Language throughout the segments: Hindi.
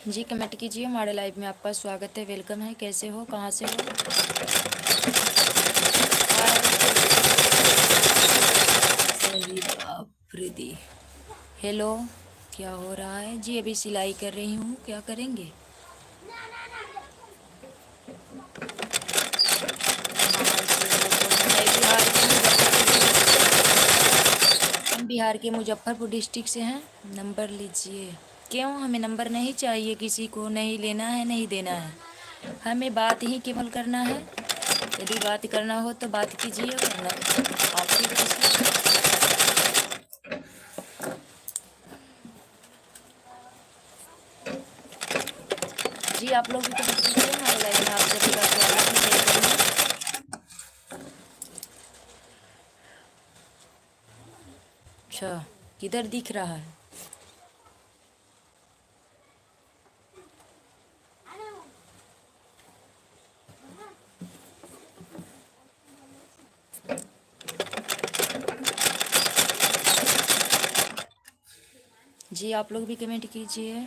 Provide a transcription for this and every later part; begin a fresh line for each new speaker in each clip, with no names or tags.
जी कमेंट कीजिए। हमारे लाइव में आपका स्वागत है, वेलकम है। कैसे हो, कहाँ से हो? अरे बाप रे दी। हेलो, क्या हो रहा है जी? अभी सिलाई कर रही हूँ, क्या करेंगे? हम बिहार के मुजफ्फरपुर डिस्ट्रिक्ट से हैं। नंबर लीजिए। क्यों? हमें नंबर नहीं चाहिए, किसी को नहीं लेना है, नहीं देना है। हमें बात ही केवल करना है। यदि बात करना हो तो बात कीजिए, वरना आपकी खुशी। जी आप लोग भी कमेंट कीजिए। हमारे लाइव में आप सभी का स्वागत है, वेलकम है। अच्छा, किधर दिख रहा है? जी आप लोग भी कमेंट कीजिए।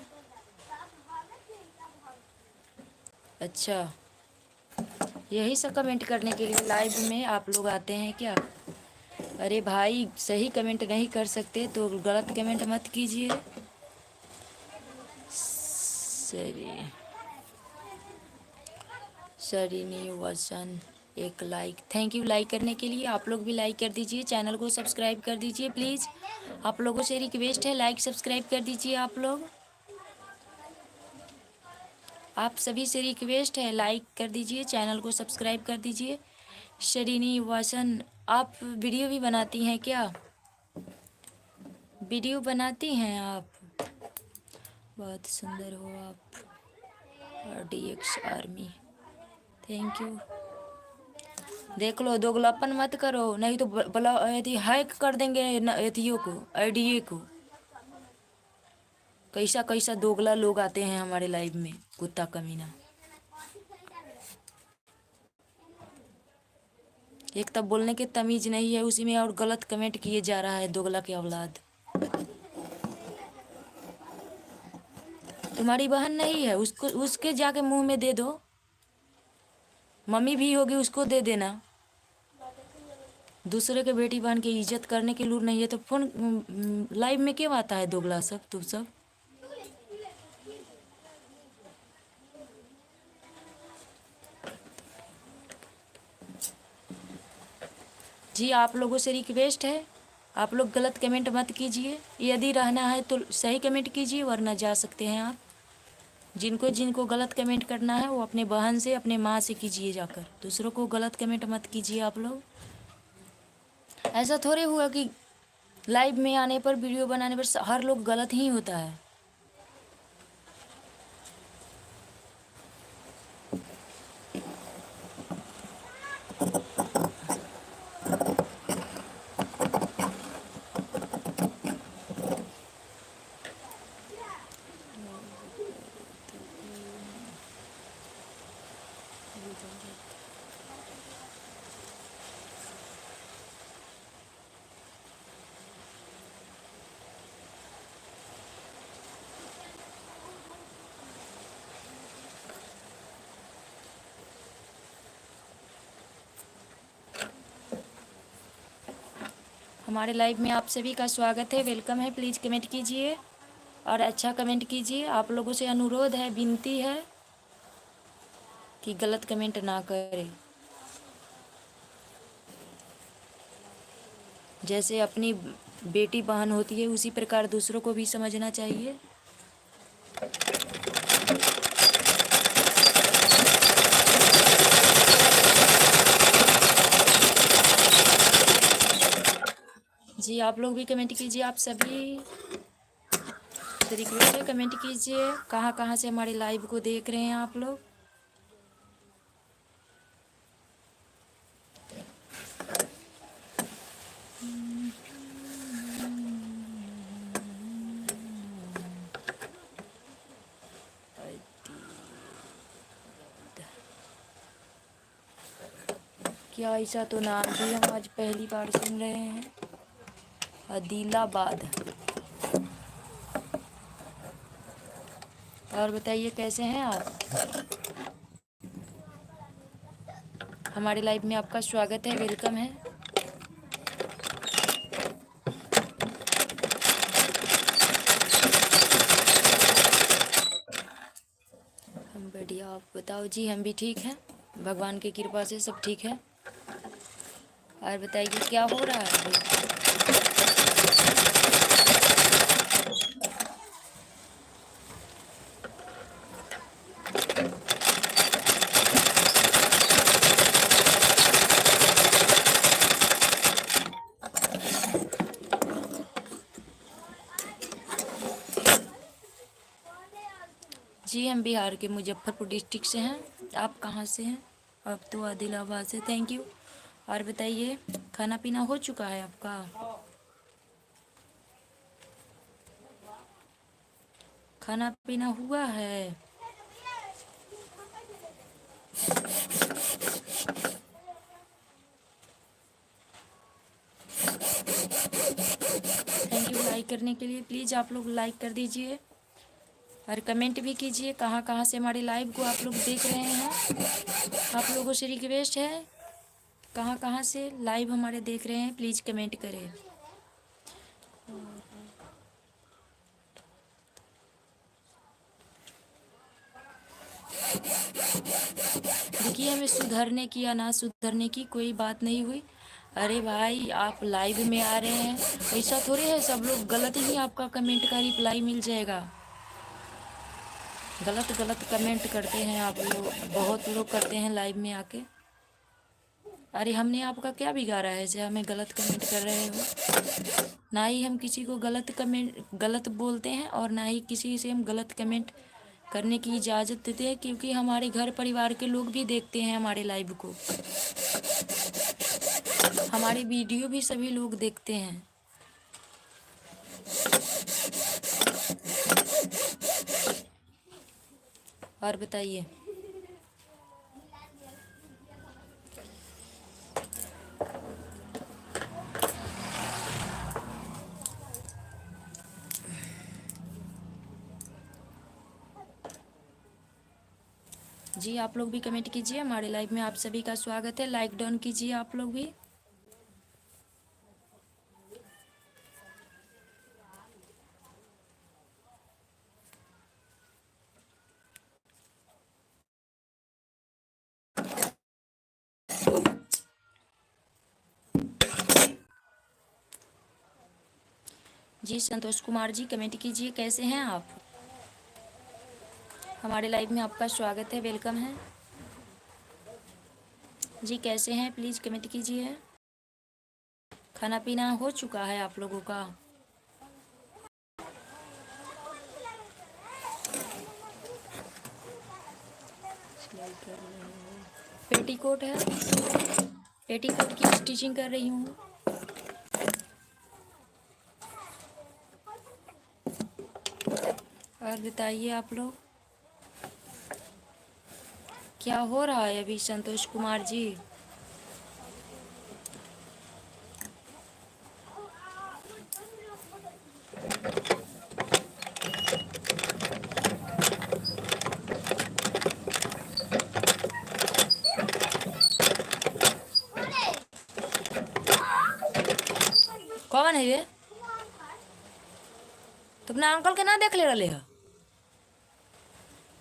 अच्छा, यही सब कमेंट करने के लिए लाइव में आप लोग आते हैं क्या? अरे भाई, सही कमेंट नहीं कर सकते तो गलत कमेंट मत कीजिए। सरी श्रीनिवासन, एक लाइक। थैंक यू लाइक करने के लिए। आप लोग भी लाइक कर दीजिए, चैनल को सब्सक्राइब कर दीजिए प्लीज़। आप लोगों से रिक्वेस्ट है, लाइक सब्सक्राइब कर दीजिए। आप सभी से रिक्वेस्ट है, लाइक कर दीजिए, चैनल को सब्सक्राइब कर दीजिए। श्रीनिवासन, आप वीडियो भी बनाती हैं क्या? वीडियो बनाती हैं आप? बहुत सुंदर हो आप। RDX army, thank you. देख लो, दोगलापन मत करो, नहीं तो बला यदि हैक कर देंगे एथियो को, आईडीए को। कैसा कैसा दोगला लोग आते हैं हमारे लाइव में, कुत्ता कमीना। एक तब बोलने के तमीज नहीं है, उसी में और गलत कमेंट किए जा रहा है, दोगला की औलाद। तुम्हारी बहन नहीं है, उसको उसके जाके मुंह में दे दो। मम्मी भी होगी, उसको दे देना। दूसरे के बेटी बहन की इज्जत करने की लूर नहीं है तो फोन लाइव में क्यों आता है दोगला सब, तुम सब? जी आप लोगों से रिक्वेस्ट है, आप लोग गलत कमेंट मत कीजिए। यदि रहना है तो सही कमेंट कीजिए, वरना जा सकते हैं आप। जिनको जिनको गलत कमेंट करना है वो अपने बहन से, अपने माँ से कीजिए जाकर। दूसरों को गलत कमेंट मत कीजिए आप लोग। ऐसा थोड़े हुआ कि लाइव में आने पर, वीडियो बनाने पर हर लोग गलत ही होता है। हमारे लाइव में आप सभी का स्वागत है, वेलकम है। प्लीज़ कमेंट कीजिए और अच्छा कमेंट कीजिए। आप लोगों से अनुरोध है, विनती है कि गलत कमेंट ना करें। जैसे अपनी बेटी बहन होती है, उसी प्रकार दूसरों को भी समझना चाहिए। जी आप लोग भी कमेंट कीजिए। आप सभी से रिक्वेस्ट है, कमेंट कीजिए। कहाँ कहाँ से हमारे लाइव को देख रहे हैं आप लोग? क्या ऐसा तो नाम भी हम आज पहली बार सुन रहे हैं। आदिलाबाद, और बताइए कैसे हैं आप। हमारे लाइव में आपका स्वागत है, वेलकम है। हम बढ़िया, आप बताओ जी। हम भी ठीक हैं, भगवान की कृपा से सब ठीक है। और बताइए क्या हो रहा है अभी। जी हम बिहार के मुजफ्फरपुर डिस्ट्रिक्ट से हैं। आप कहाँ से हैं। आप तो आदिलाबाद से, थैंक यू। और बताइए खाना पीना हो चुका है आपका। खाना पीना हुआ है। थैंक यू लाइक करने के लिए। प्लीज़ आप लोग लाइक कर दीजिए और कमेंट भी कीजिए कहाँ कहाँ से हमारे लाइव को आप लोग देख रहे हैं। आप लोगों से रिक्वेस्ट है, कहाँ कहाँ से लाइव हमारे देख रहे हैं प्लीज़ कमेंट करें। देखिए हमें सुधरने की या ना सुधरने की कोई बात नहीं हुई। अरे भाई आप लाइव में आ रहे हैं, ऐसा थोड़ी है सब लोग गलत ही आपका कमेंट का रिप्लाई मिल जाएगा। गलत गलत कमेंट करते हैं आप लोग, बहुत लोग करते हैं लाइव में आके। अरे हमने आपका क्या बिगाड़ा है जो हमें गलत कमेंट कर रहे हो। ना ही हम किसी को गलत कमेंट गलत बोलते हैं और ना ही किसी से हम गलत कमेंट करने की इजाज़त देते हैं, क्योंकि हमारे घर परिवार के लोग भी देखते हैं हमारे लाइव को। हमारे वीडियो भी सभी लोग देखते हैं। और बताइए। जी आप लोग भी कमेंट कीजिए, हमारे लाइव में आप सभी का स्वागत है। लाइक डाउन कीजिए आप लोग भी। जी संतोष कुमार जी कमेंट कीजिए कैसे हैं आप। हमारे लाइव में आपका स्वागत है, वेलकम है जी। कैसे हैं प्लीज़ कमेंट कीजिए। खाना पीना हो चुका है आप लोगों का। पेटीकोट है, पेटीकोट की स्टिचिंग कर रही हूँ। और बताइए आप लोग क्या हो रहा है अभी संतोष कुमार जी। कौन है ये। तो अपना अंकल के ना देख ले रहे है।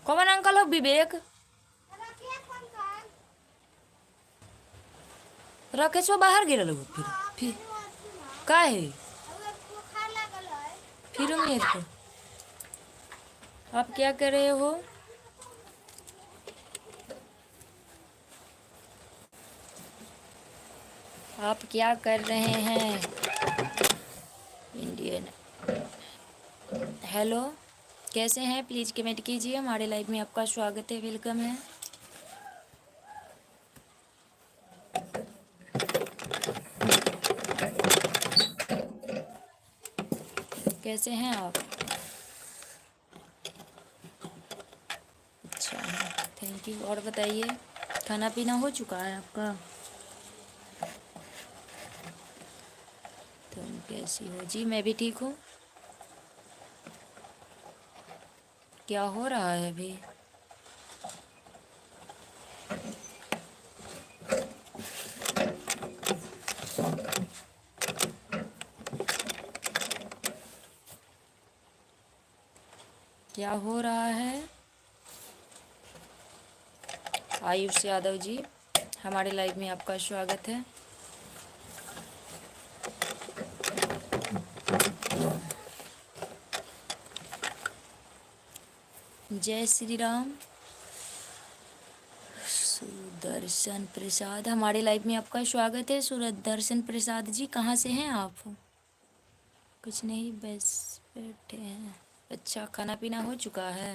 कौन अंकल हो विवेक। राकेशवा बाहर गिरल हो फिर का है। फिर मेरे को आप क्या कर रहे हो। आप क्या कर रहे हैं। इंडियन हेलो कैसे हैं प्लीज़ कमेंट कीजिए। हमारे लाइव में आपका स्वागत है, वेलकम है। कैसे हैं आप। अच्छा थैंक यू। और बताइए खाना पीना हो चुका है आपका। तुम कैसी हो जी। मैं भी ठीक हूँ। क्या हो रहा है अभी? क्या हो रहा है? आयुष यादव जी, हमारे लाइव में आपका स्वागत है। जय श्री राम। सुदर्शन प्रसाद, हमारे लाइव में आपका स्वागत है। सुदर्शन प्रसाद जी, कहाँ से हैं आप? कुछ नहीं, बस बैठे हैं। अच्छा, खाना पीना हो चुका है?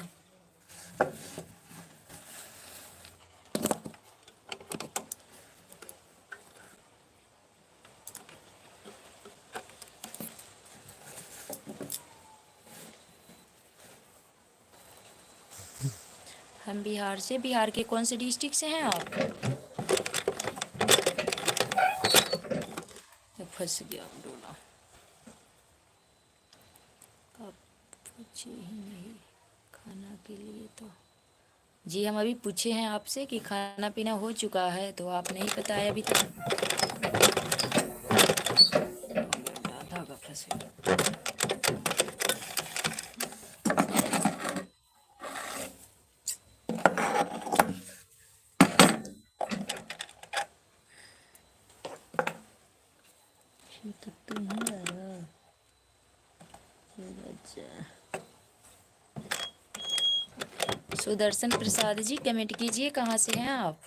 हम बिहार से। बिहार के कौन से डिस्ट्रिक्ट से हैं आप? फंस गया डोला। आप पूछे ही नहीं खाना के लिए तो। जी, हम अभी पूछे हैं आपसे कि खाना पीना हो चुका है, तो आप नहीं बताया अभी तक। धागा फंस गया। तो तुम ही आ रहा। सुदर्शन प्रसाद जी, कमेंट कीजिए कहाँ से हैं आप?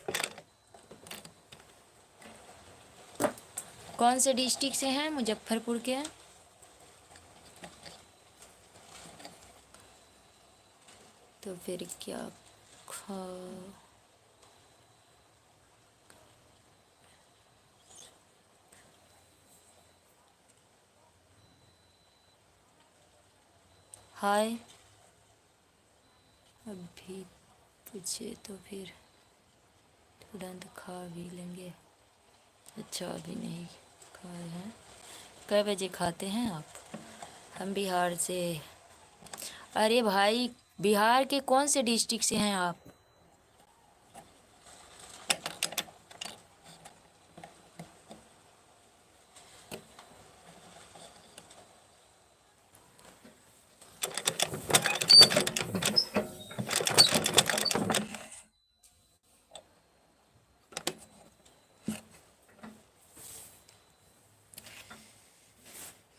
कौन से डिस्ट्रिक्ट से हैं? मुजफ्फरपुर के हैं। तो फिर क्या खा हाय, अभी पूछे तो फिर तुरंत खा भी लेंगे। अच्छा, अभी नहीं खाए हैं। कै बजे खाते हैं आप? हम बिहार से। अरे भाई, बिहार के कौन से डिस्ट्रिक्ट से हैं आप?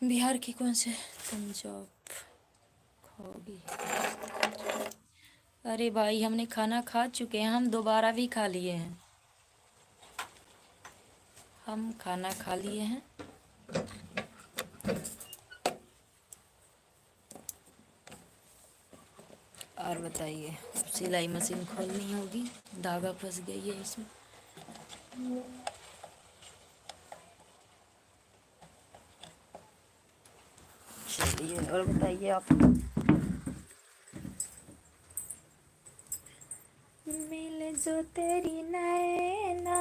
बिहार की कौन से? पंजाब खाओगी? अरे भाई, हमने खाना खा चुके हैं, हम दोबारा भी खा लिए हैं। हम खाना खा लिए हैं। और बताइए, सिलाई मशीन खोलनी होगी, धागा फंस गई है इसमें। चलिए, और बताइए आप। मिले जो तेरी नैना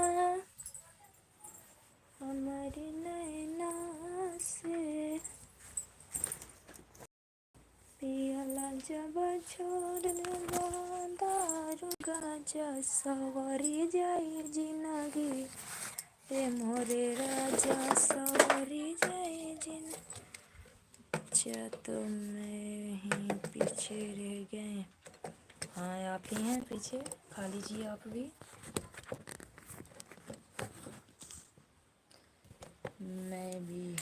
हमारी नैना से, पियला जब छोड़ दारू गाजा, सवारी जाए जिंदगी ए मोरे राजा, सवारी जाए जिंदगी। अच्छा, तो मैं ही पीछे रह गए। हाँ, आप ही हैं पीछे, खा लीजिए आप भी। मैं भी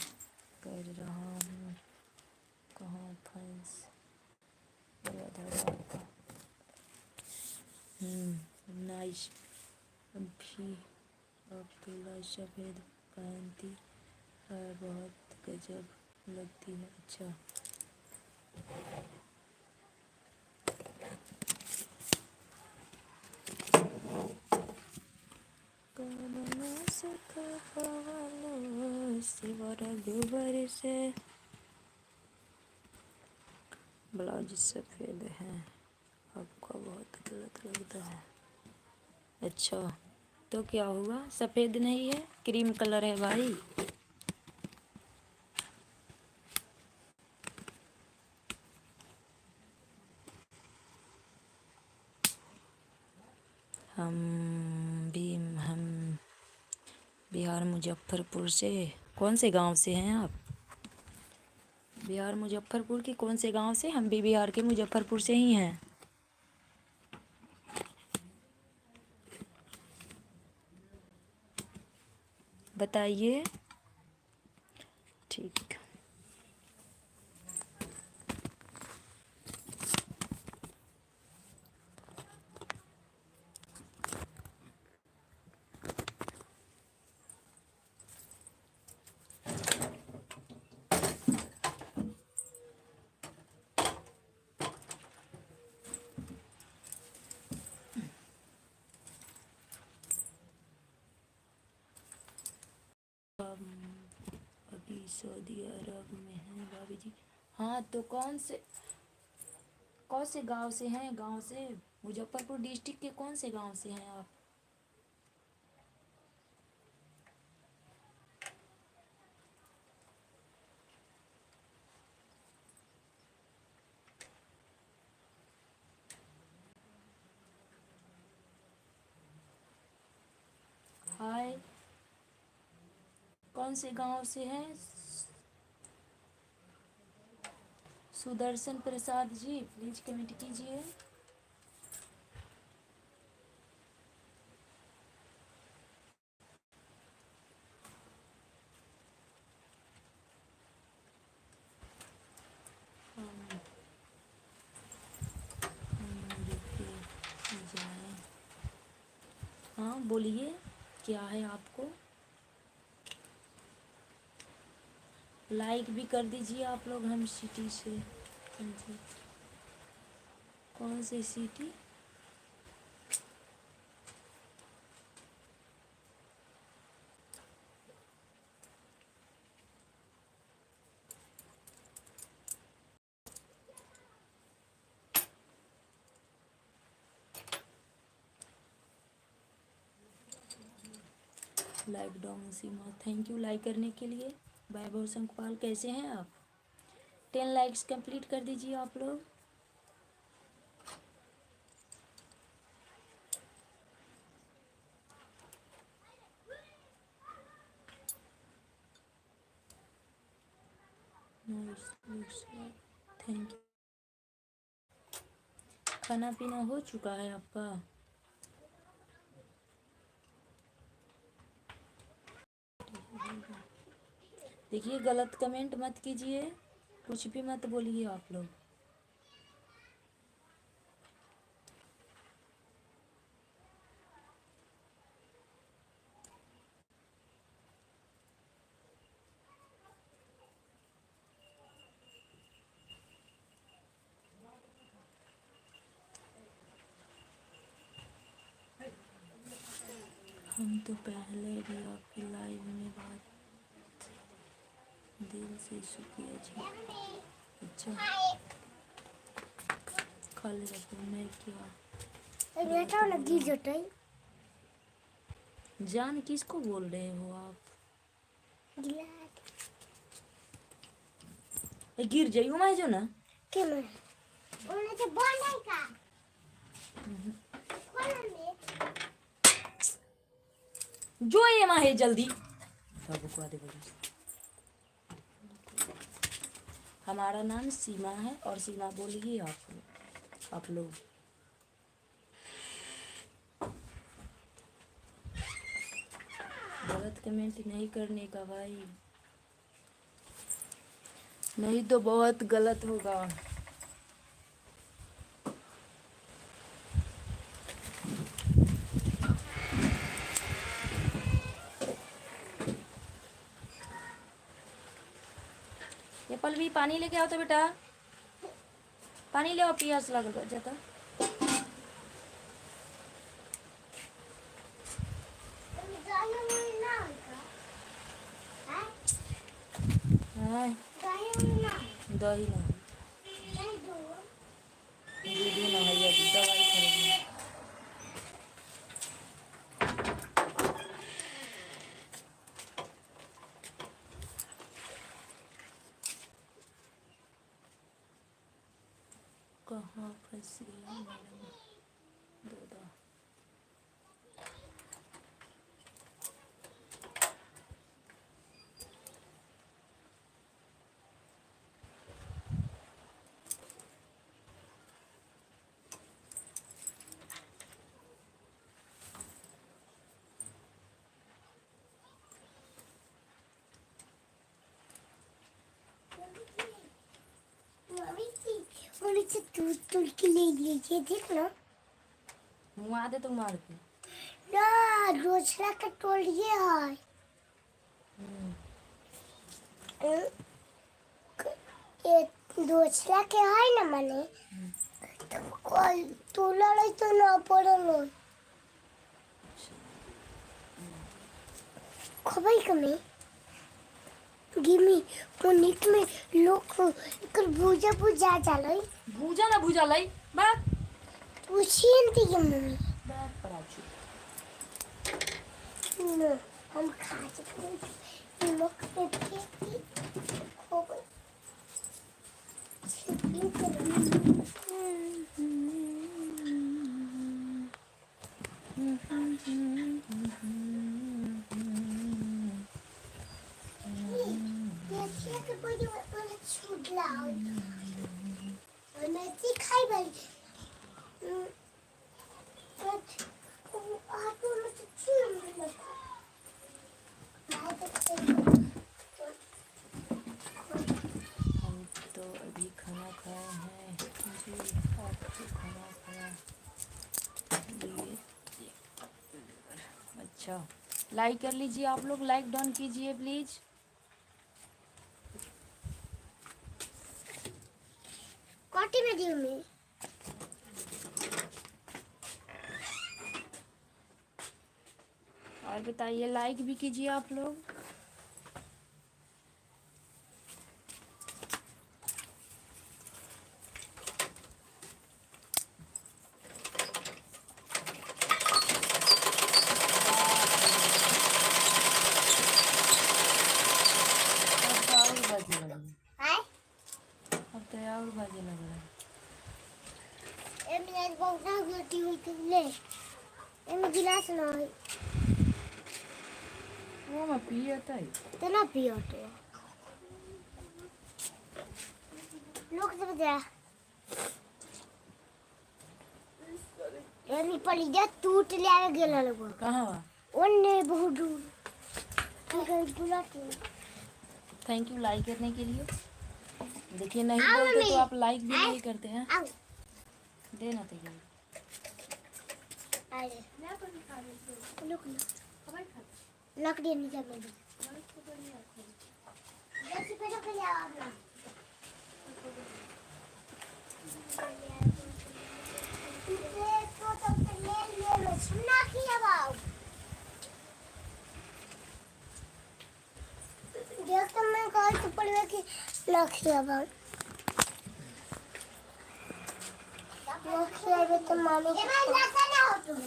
कर रहा हूँ। कहाँ फंस गया धागा आपका? नाइस। अभी अब्दुल्ला सफ़ेद पहनती है, बहुत गजब लगती है। अच्छा, गोबर से ब्लाउज सफ़ेद है, आपका बहुत गलत लगता है। अच्छा, तो क्या हुआ? सफ़ेद नहीं है, क्रीम कलर है भाई। हम भी हम बिहार मुजफ्फरपुर से। कौन से गांव से हैं आप? बिहार मुजफ्फरपुर के कौन से गांव से? हम भी बिहार के मुजफ्फरपुर से ही हैं। बताइए। ठीक। अभी सऊदी अरब में हैं भाभी जी। हाँ, तो कौन से गांव से हैं? गांव से मुजफ्फरपुर डिस्ट्रिक्ट के कौन से गांव से हैं आप? हाय, कौन से गांव से हैं? सुदर्शन प्रसाद जी, प्लीज कमेंट कीजिए। जाए। हाँ बोलिए, क्या है आपको? लाइक भी कर दीजिए आप लोग। हम सिटी से। हाँ जी। कौन सी सिटी? लाइक डाउन सीमा, थैंक यू लाइक करने के लिए। वैभव संखपाल, कैसे हैं आप? 10 लाइक्स कंप्लीट कर दीजिए आप लोग। Thank you. खाना पीना हो चुका है आपका? देखिए, गलत कमेंट मत कीजिए, कुछ भी मत बोलिए आप लोग। हम तो पहले भी आपकी लाइव में बात, दिल से शुक्रिया जी। अच्छा, खाली रखो। मैं क्या
बेटा लगी जटाई।
जान किसको बोल रहे हो आप? गिर जाइयो मैं जो ना
के मैं उन्हें तो बोलने का
जो ये माँ है जल्दी सब को दे। हमारा नाम सीमा है और सीमा बोलिए आप लोग। गलत कमेंट नहीं करने का भाई, नहीं तो बहुत गलत होगा। ये पलवी पानी लेके आओ तो बेटा, पानी ले आओ, प्यास लग जाता। हाँ, दही ना दूध ना है, ये दवाई खाएगी। कहाँ फंसी है मैडम?
बोले से तू के ले लीजिए देख ना
मुआ दे तो मार के।
ना दूसरा का टोलिए है ये दूसरा के है ना मने तो कोई तू लड़ाई तो ना पड़लो खबर कमी गिमी मुनिक में लोग कर भूजा भूजा जालई
भूजा लाई बात
पूछिए थी कि मम्मी
बात पराचू
न हम खा सकते हैं लोग के हो गई
हम तो अभी खाना खाए हैं जी। आपको खाना खाया लिए। अच्छा लाइक कर लीजिए आप लोग, लाइक डन कीजिए प्लीज।
कोटी में दी मैं
और बताइए लाइक भी कीजिए आप लोग। अब तो और बाजे लग रहा है।
ए मिनट बहुत ना गलती हुई तो ले ए में गिलास ना है
वो मैं पिए था
तो ना पियो तो लोग सब जा ए पड़ी जा टूट ले आवे गेला लोग
कहाँ
ओने बहुत दूर अगर बुलाते
थैंक यू लाइक करने के लिए। देखिए नहीं बोलते तो आप लाइक भी नहीं करते हैं।
आओ
देना तो ये
अरे मैं तो नहीं खा रही लोग ना खबर खा लकड़ी नहीं जब मैं जैसे पे रख लिया आपने तो ले मैं सुना किया बाऊ देख तो मैं कहा तो पड़वे कि लखिया बाऊ लखिया भी तो मामी के लखा ना हो तुम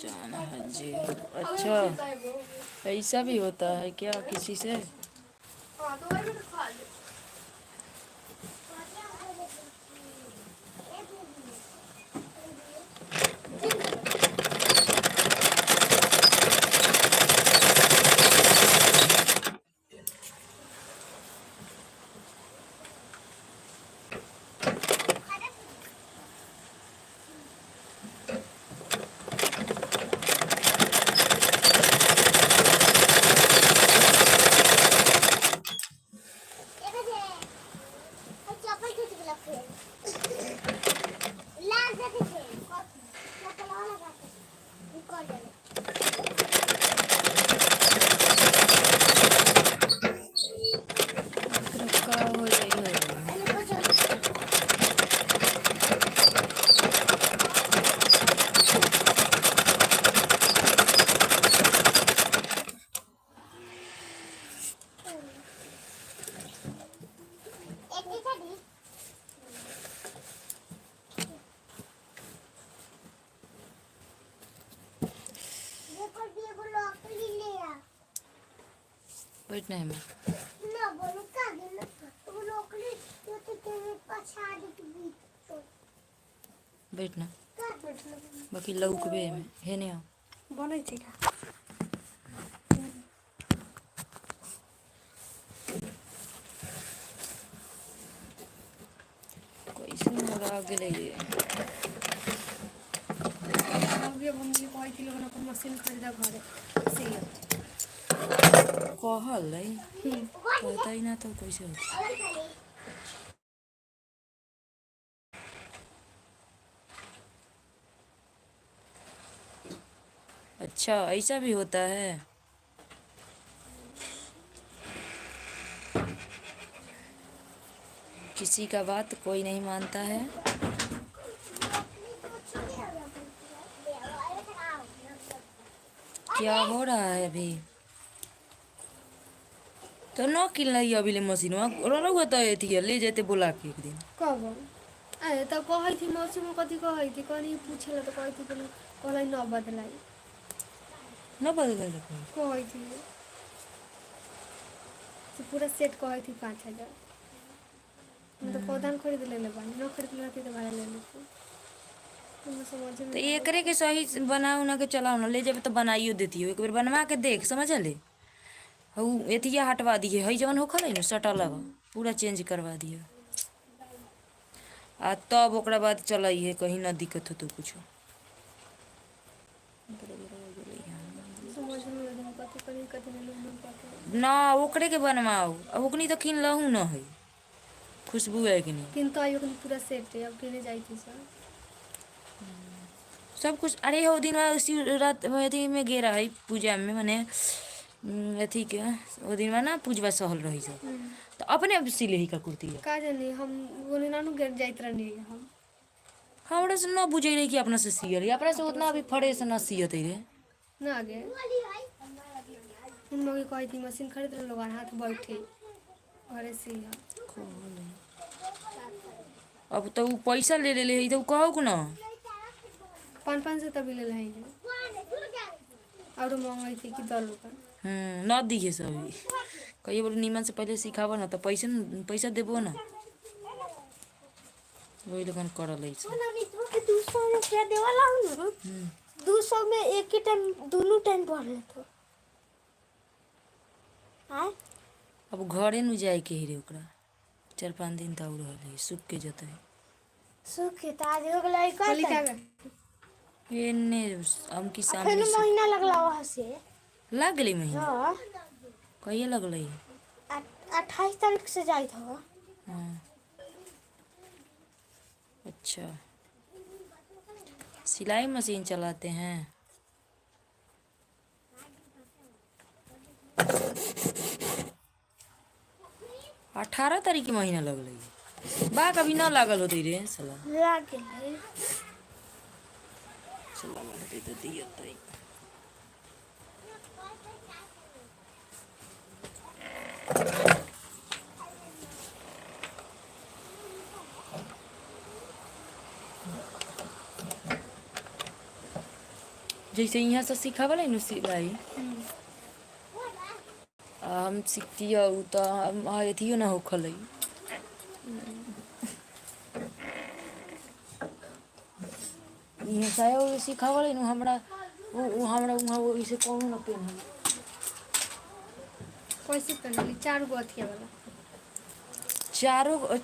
जाना है जी। अच्छा ऐसा भी होता है क्या किसी से? रखा हो जाएगा। बैठना है मैं
ना बोलो का दिन वो लोकली जो तो तेरे पछा दे बीच
बैठना
का बैठना
बाकी लौकबे में है नहीं आओ
बनै छै का
कैसे लगा गेलै रे
अभी अब हम ये कहै थी लोगन अपन मशीन खरीदा घरे सिया
कहल है कहता ही ना तो कैसे होता अच्छा ऐसा भी होता है। किसी का बात कोई नहीं मानता है। क्या हो रहा है अभी? तो न किन ली अभी ले मशीन रहुआ तो अथी ले जाते बोला के एक दिन
कब अरे तब कहै थी मौसी में कथी कहै थी कनी पूछे तो कहै थी कहलै न बदलाई
न बदल
कहै थी तो पूरा सेट कहै थी 5,000 मैं तो पौधा खरीद ले बानी न खरीद लेती तो भाड़ा ले लेती तुम्हें समझ
तो
में
एकरे के सही बना उना के चलाओ ना ले जाबे तो बनाइयो देती हो एक बार बनवा के देख समझ ले हऊ एथिया हटवा दिए हई जवन होखल है न सटल पूरा चेंज करवा दिए आ तब ओकरा बाद चलाई है कहीं ना दिक्कत हो तो कुछ
समझ में नहीं कथी करी कथी नहीं लोग पता
ना ओकरे के बनवाओ अब ओकनी तो किन लहू न है खुशबू है कि नहीं
किंतु आयो कनी पूरा सेट है अब किने जाई थी सर
सब कुछ अरे हो दिन रात अथी में गेरा है पूजा में माने अथी के वो दिन में ना पूजवा सहल रही सब तो अपने अब सिले ही का कुर्ती है
का जानी हम बोले नानू गिर जाइत रहनी हम
हमरा से न बुझे रही कि अपना से सियल है अपना से उतना अभी फड़े से न सियत रे
ना आगे उन लोग कही थी मशीन खरीद ले लोग हाथ बैठे घरे सिया
अब तो उ पैसा ले ले तो कहो कि ना
5,500 से तभी ले लेंगे और महंगाई थी कि 10 रुपये
न दिए सब कहिए बोले नीमन से पहले सिखाबो ना तो पैसा देबो ना वही लोगन करल है सब।
200 रुपया देवाला हूँ 200 में एक ही टाइम दोनों टाइम पढ़ लेते हाँ
अब घरे नु जाए के ही रे ओकरा 4-5 दिन तक रहल सूख के जते
सुखे तो आज हो गया
खाली क्या
का
कर
एने हम की
फिर
सामने से
महीना लगला वहाँ से
लग गेलै महीना
हाँ
कहिए लगलै
28 तारीख से जाई था
हाँ अच्छा सिलाई मशीन चलाते हैं 18 तारीख के महीना लगलै बा कभी ना लागल होते रे साला
लग गए
साला लगते तो दियतै जैसे यहाँ से सिखावल है सिलाई हम सीखती हूँ तो हम अथियो ना होखल है यहाँ से सिखावल है हमरा हमरा वहाँ इसे कौन ना पेन है
कैसे पहनली 4 गो अथिया वाला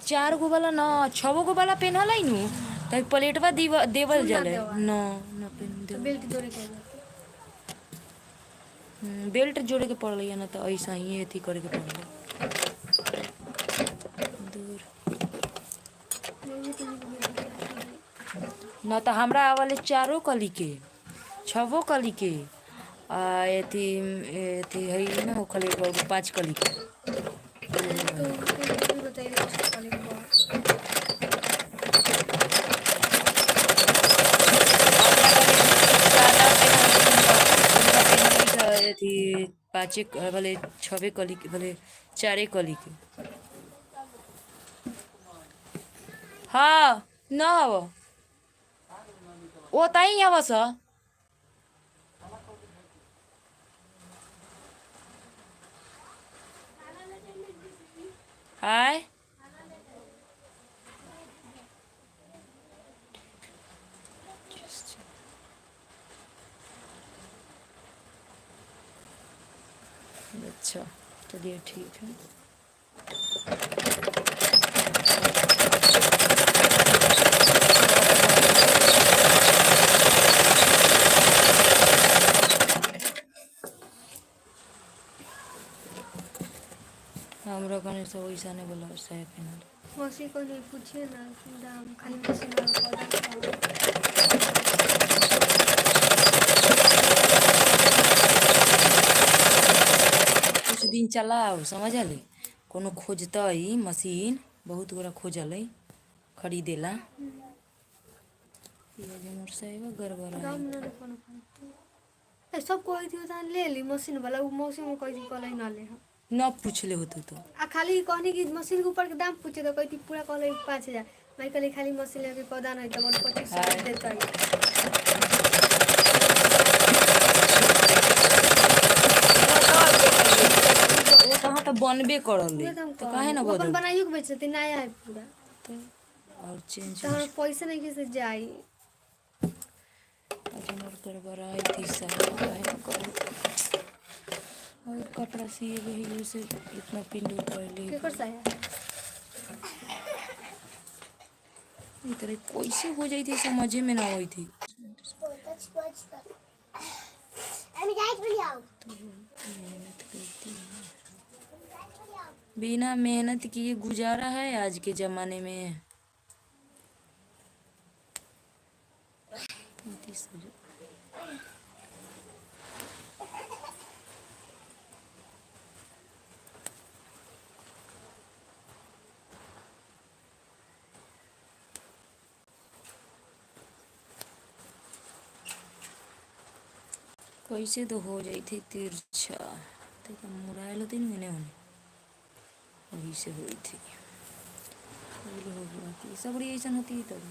चार गो वाला ना 6 गो वाला पेनहल है नु तो प्लेटवा देवल जले ना ना पेन
तो
दे
बेल्ट जोड़े के
बेल्ट जोड़े के पड़ल ना तो ऐसा ही अथी करे के पड़ल दूर ना तो हमरा वाले 4 कली के 6 कली के आ अथी अथी है ना खली 5 कली के
तो बताइए वाले के
अथी 5 वाले 6 कली के वाले 4 कली के हाँ ना हव ओ ताई हव सा हाय अच्छा चलिए ठीक है साया पहनल।
मौसी को नहीं पूछिए ना दाम, खाली मशीन वाला पौधा
कुछ दिन चलाओ समझल, कोनो खोजतई मशीन, बहुत गोरा खोजल खरीदेला। ये जे मोर साया गड़बड़
दाम
है।
ना कोनो ए सब कोई थी उतान ले ली मशीन वाला, वो मौसी में कोई थी कल ना ले हम
न पूछले होते तो
आ खाली कहनी कि मशीन के ऊपर के दाम पूछे तो कहती पूरा कहले 5000, मैं कहली खाली मशीन लेके पौधा नहीं तो 2500 देता है।
वो कहाँ तो बनबे करल
उहे तो हम
तो काहे ना
वो अपन
बदल
बनाइयो के बेचती नया है पूरा,
तो और चेंज
तो हम पैसे नहीं किसे जाई।
मोर गड़बड़ आई थी साया काहे ना करो। और कपड़ा सिए गई से इतना पिंडो पहले
केकर साया
इतने कैसे हो जाई थी समझे में ना आई थी।
আমি যাই বলি আও
मेहनत करती है, बिना मेहनत किए गुजारा है आज के जमाने में। कैसे तो हो जाई थी तिरछा, तो मुराइल होती ना मैंने होने वही से हुई थी। पहले हो गया कि सब ऐसा होती है तब।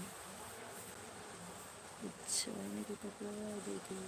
अच्छा मेरे कपड़ा देखिए।